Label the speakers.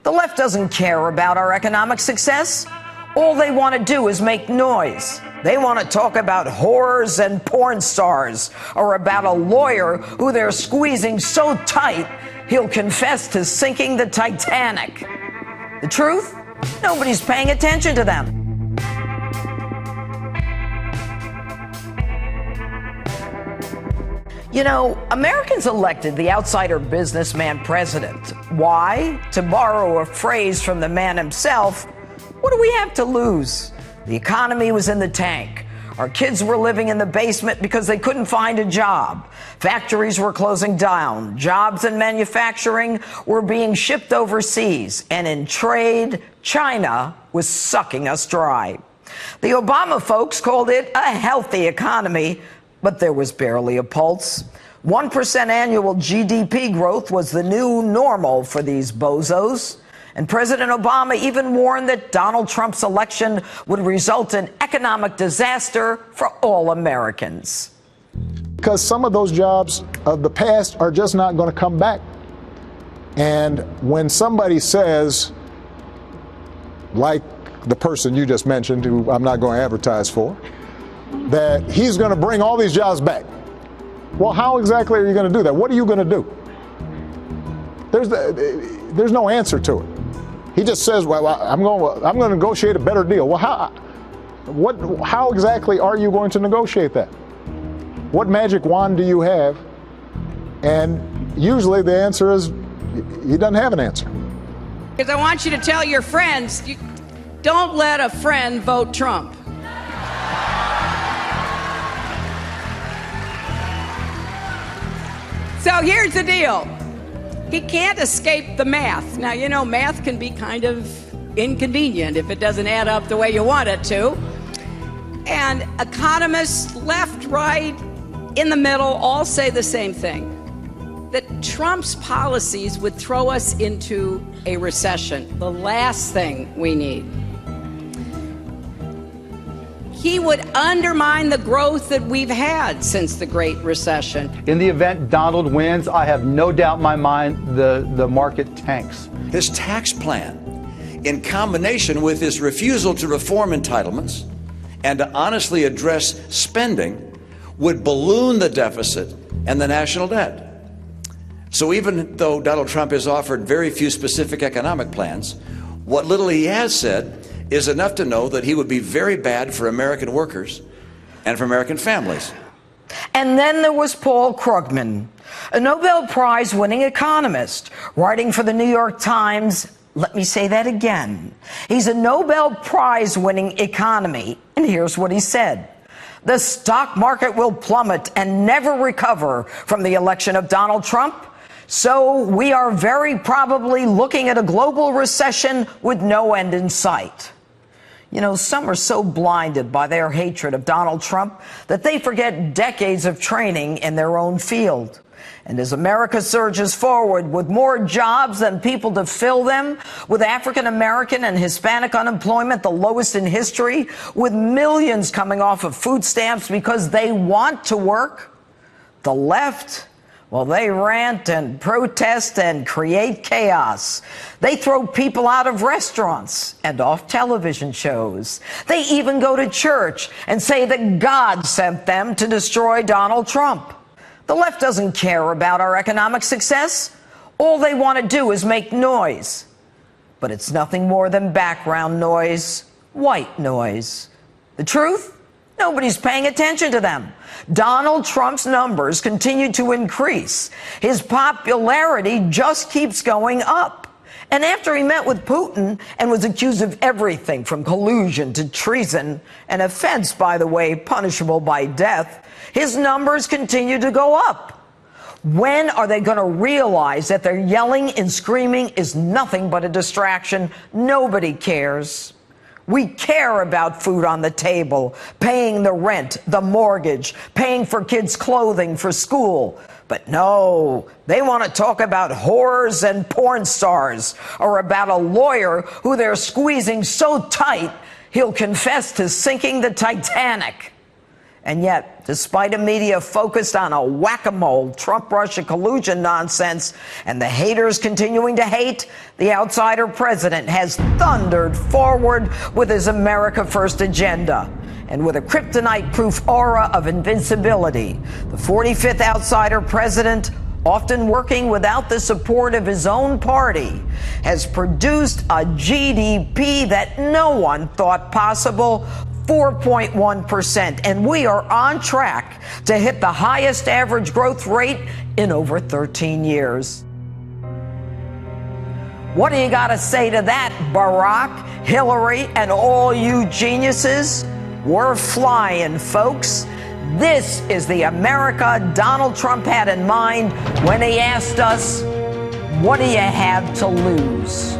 Speaker 1: The left doesn't care about our economic success. All they want to do is make noise. They want to talk about whores and porn stars, or about a lawyer who they're squeezing so tight he'll confess to sinking the Titanic. The truth? Nobody's paying attention to them. You know, Americans elected the outsider businessman president. Why? To borrow a phrase from the man himself, what do we have to lose? The economy was in the tank. Our kids were living in the basement because they couldn't find a job. Factories were closing down. Jobs in manufacturing were being shipped overseas. And in trade, China was sucking us dry. The Obama folks called it a healthy economy, but there was barely a pulse. 1% annual GDP growth was the new normal for these bozos. And President Obama even warned that Donald Trump's election would result in economic disaster for all Americans.
Speaker 2: Because some of those jobs of the past are just not going to come back. And when somebody says, like the person you just mentioned, who I'm not going to advertise for, that he's going to bring all these jobs back. Well, how exactly are you going to do that? What are you going to do? There's no answer to it. He just says, well, I'm going to negotiate a better deal. Well, how exactly are you going to negotiate that? What magic wand do you have? And usually the answer is he doesn't have an answer.
Speaker 3: Because I want you to tell your friends, don't let a friend vote Trump. So here's the deal. He can't escape the math. Now, you know, math can be kind of inconvenient if it doesn't add up the way you want it to. And economists, left, right, in the middle, all say the same thing. That Trump's policies would throw us into a recession, the last thing we need. He would undermine the growth that we've had since the Great Recession.
Speaker 4: In the event Donald wins, I have no doubt in my mind the market tanks.
Speaker 5: His tax plan, in combination with his refusal to reform entitlements and to honestly address spending, would balloon the deficit and the national debt. So even though Donald Trump has offered very few specific economic plans, what little he has said is enough to know that he would be very bad for American workers and for American families.
Speaker 1: And then there was Paul Krugman, a Nobel Prize-winning economist, writing for the New York Times. Let me say that again. He's a Nobel Prize-winning economy, and here's what he said. The stock market will plummet and never recover from the election of Donald Trump. So we are very probably looking at a global recession with no end in sight. You know, some are so blinded by their hatred of Donald Trump that they forget decades of training in their own field. And as America surges forward with more jobs than people to fill them, with African American and Hispanic unemployment the lowest in history, with millions coming off of food stamps because they want to work, the left, well, they rant and protest and create chaos. They throw people out of restaurants and off television shows. They even go to church and say that God sent them to destroy Donald Trump. The left doesn't care about our economic success. All they want to do is make noise. But it's nothing more than background noise, white noise. The truth? Nobody's paying attention to them. Donald Trump's numbers continue to increase. His popularity just keeps going up. And after he met with Putin and was accused of everything from collusion to treason, an offense, by the way, punishable by death, his numbers continue to go up. When are they going to realize that their yelling and screaming is nothing but a distraction? Nobody cares. We care about food on the table, paying the rent, the mortgage, paying for kids' clothing for school. But no, they want to talk about whores and porn stars, or about a lawyer who they're squeezing so tight he'll confess to sinking the Titanic. And yet, despite a media focused on a whack-a-mole Trump-Russia collusion nonsense and the haters continuing to hate, the outsider president has thundered forward with his America First agenda. And with a kryptonite-proof aura of invincibility, the 45th outsider president, often working without the support of his own party, has produced a GDP that no one thought possible, 4.1%, and we are on track to hit the highest average growth rate in over 13 years. What do you got to say to that, Barack, Hillary, and all you geniuses? We're flying, folks. This is the America Donald Trump had in mind when he asked us, what do you have to lose?